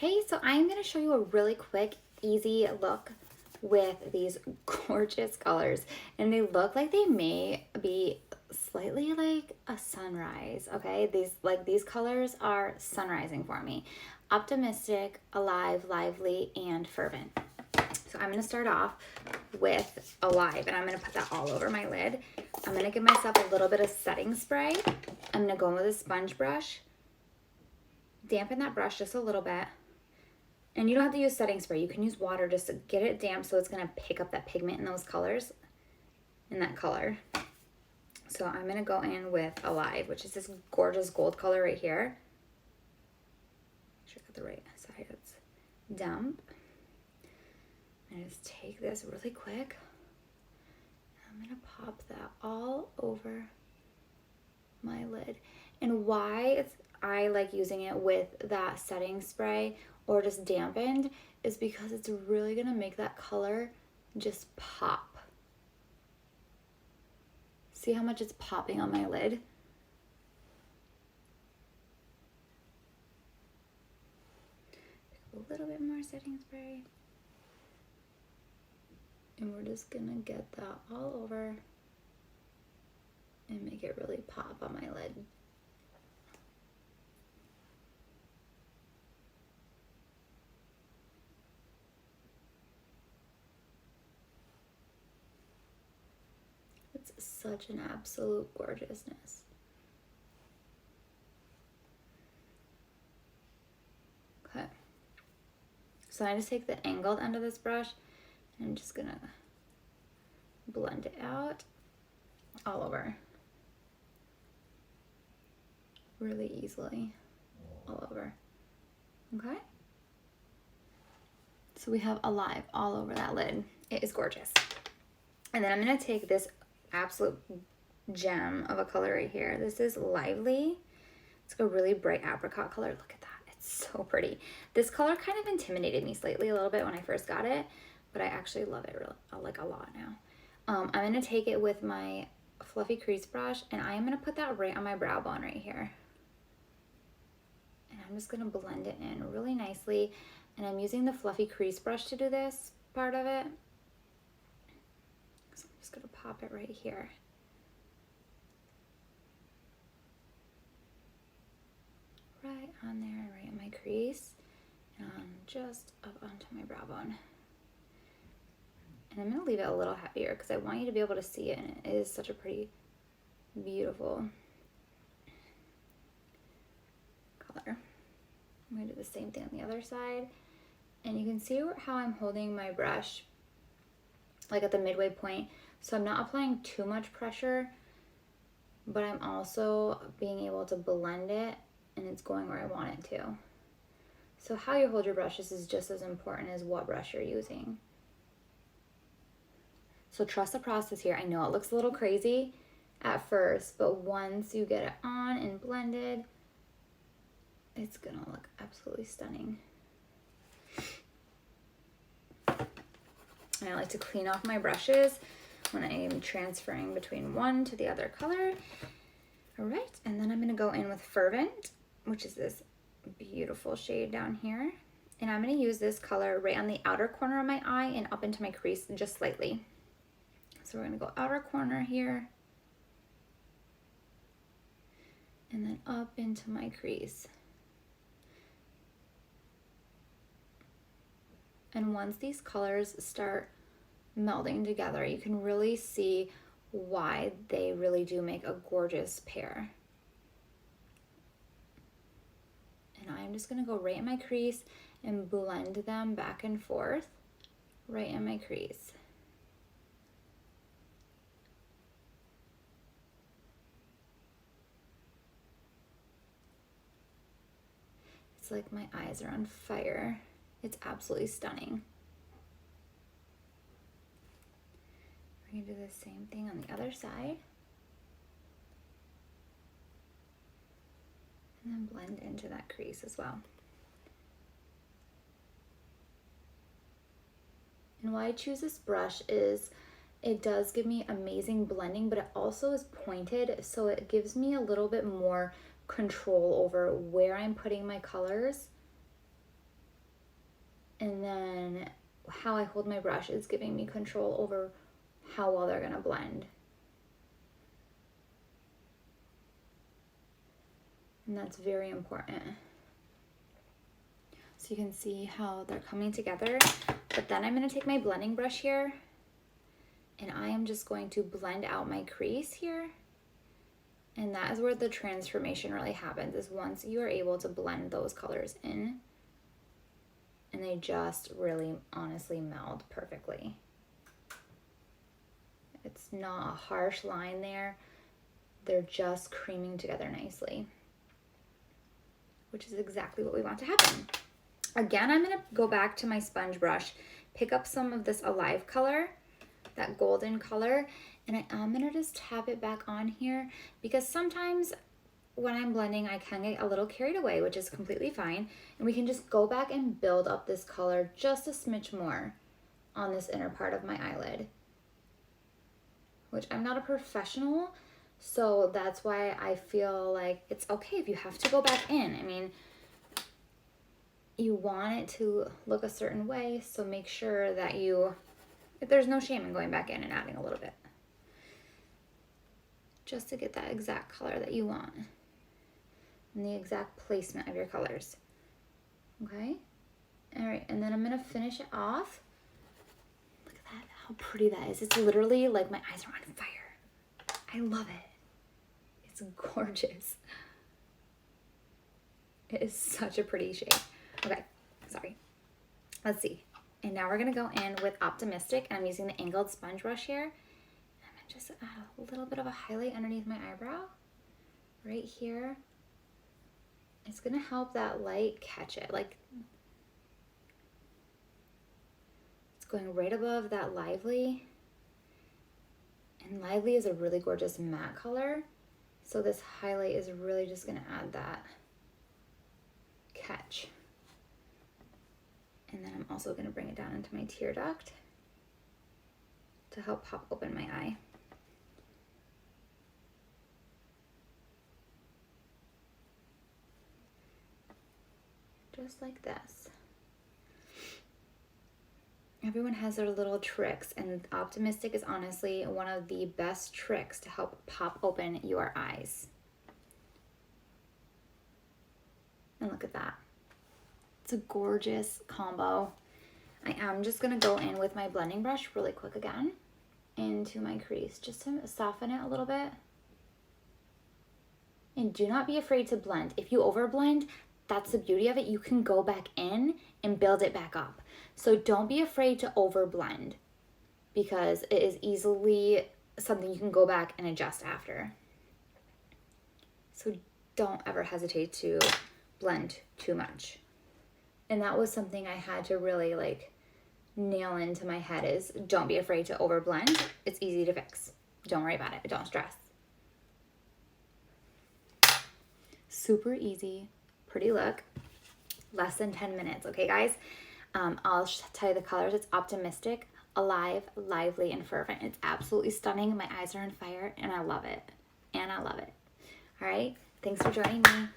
Hey, so I'm going to show you a really quick, easy look with these gorgeous colors. And they look like they may be slightly like a sunrise, okay? These colors are sunrising for me. Optimistic, alive, lively, and fervent. So I'm going to start off with alive, and I'm going to put that all over my lid. I'm going to give myself a little bit of setting spray. I'm going to go in with a sponge brush, dampen that brush just a little bit. And you don't have to use setting spray. You can use water just to get it damp so it's going to pick up that pigment in those colors, in that color. So I'm going to go in with Alive, which is this gorgeous gold color right here. Make sure I got the right side. It's damp. And just take this really quick. I'm going to pop that all over my lid. And why I like using it with that setting spray or just dampened is because it's really gonna make that color just pop. See how much it's popping on my lid? Pick a little bit more setting spray. And we're just gonna get that all over and make it really pop on my lid. It's such an absolute gorgeousness. Okay. So I just take the angled end of this brush and I'm just gonna blend it out all over. Really easily all over. Okay? So we have Alive all over that lid. It is gorgeous. And then I'm gonna take this absolute gem of a color right here. This is Lively. It's a really bright apricot color. Look at that. It's so pretty. This color kind of intimidated me slightly a little bit when I first got it, but I actually love it really, like a lot now. I'm gonna take it with my fluffy crease brush and I am gonna put that right on my brow bone right here. And I'm just gonna blend it in really nicely. And I'm using the fluffy crease brush to do this part of it. So I'm just gonna pop it right here. Right on there, right in my crease. And just up onto my brow bone. And I'm gonna leave it a little heavier because I want you to be able to see it, and it is such a pretty, beautiful color. I'm gonna do the same thing on the other side. And you can see how I'm holding my brush like at the midway point. So I'm not applying too much pressure, but I'm also being able to blend it and it's going where I want it to. So how you hold your brushes is just as important as what brush you're using. So trust the process here. I know it looks a little crazy at first, but once you get it on and blended, it's gonna look absolutely stunning. And I like to clean off my brushes when I am transferring between one to the other color. All right, and then I'm gonna go in with Fervent, which is this beautiful shade down here. And I'm gonna use this color right on the outer corner of my eye and up into my crease just slightly. So we're gonna go outer corner here and then up into my crease. And once these colors start melding together, you can really see why they really do make a gorgeous pair. And I'm just gonna go right in my crease and blend them back and forth right in my crease. It's like my eyes are on fire. It's absolutely stunning. We're gonna do the same thing on the other side. And then blend into that crease as well. And why I choose this brush is it does give me amazing blending, but it also is pointed, so it gives me a little bit more control over where I'm putting my colors And then how I hold my brush is giving me control over how well they're gonna blend. And that's very important. So you can see how they're coming together. But then I'm gonna take my blending brush here and I am just going to blend out my crease here. And that is where the transformation really happens, is once you are able to blend those colors in and they just really honestly meld perfectly. It's not a harsh line there. They're just creaming together nicely, which is exactly what we want to happen. Again, I'm gonna go back to my sponge brush, pick up some of this Alive color, that golden color, and I'm gonna just tap it back on here, because sometimes when I'm blending, I can get a little carried away, which is completely fine. And we can just go back and build up this color just a smidge more on this inner part of my eyelid, which I'm not a professional, so that's why I feel like it's okay if you have to go back in. I mean, you want it to look a certain way, so make sure that there's no shame in going back in and adding a little bit, just to get that exact color that you want and the exact placement of your colors. Okay? All right, and then I'm gonna finish it off. Look at that, how pretty that is. It's literally like my eyes are on fire. I love it. It's gorgeous. It is such a pretty shade. Okay, sorry. Let's see. And now we're gonna go in with Optimistic. I'm using the angled sponge brush here. I'm gonna just add a little bit of a highlight underneath my eyebrow, right here. It's gonna help that light catch it. Like, it's going right above that Lively. And Lively is a really gorgeous matte color. So this highlight is really just gonna add that catch. And then I'm also gonna bring it down into my tear duct to help pop open my eye. Just like this. Everyone has their little tricks, and Optimistic is honestly one of the best tricks to help pop open your eyes. And look at that. It's a gorgeous combo. I am just gonna go in with my blending brush really quick again into my crease, just to soften it a little bit. And do not be afraid to blend. If you overblend, that's the beauty of it. You can go back in and build it back up. So don't be afraid to overblend, because it is easily something you can go back and adjust after. So don't ever hesitate to blend too much. And that was something I had to really like nail into my head, is don't be afraid to overblend. It's easy to fix. Don't worry about it. Don't stress. Super easy, pretty look. Less than 10 minutes. Okay, guys? I'll tell you the colors. It's Optimistic, Alive, Lively, and Fervent. It's absolutely stunning. My eyes are on fire, and I love it. And I love it. All right? Thanks for joining me.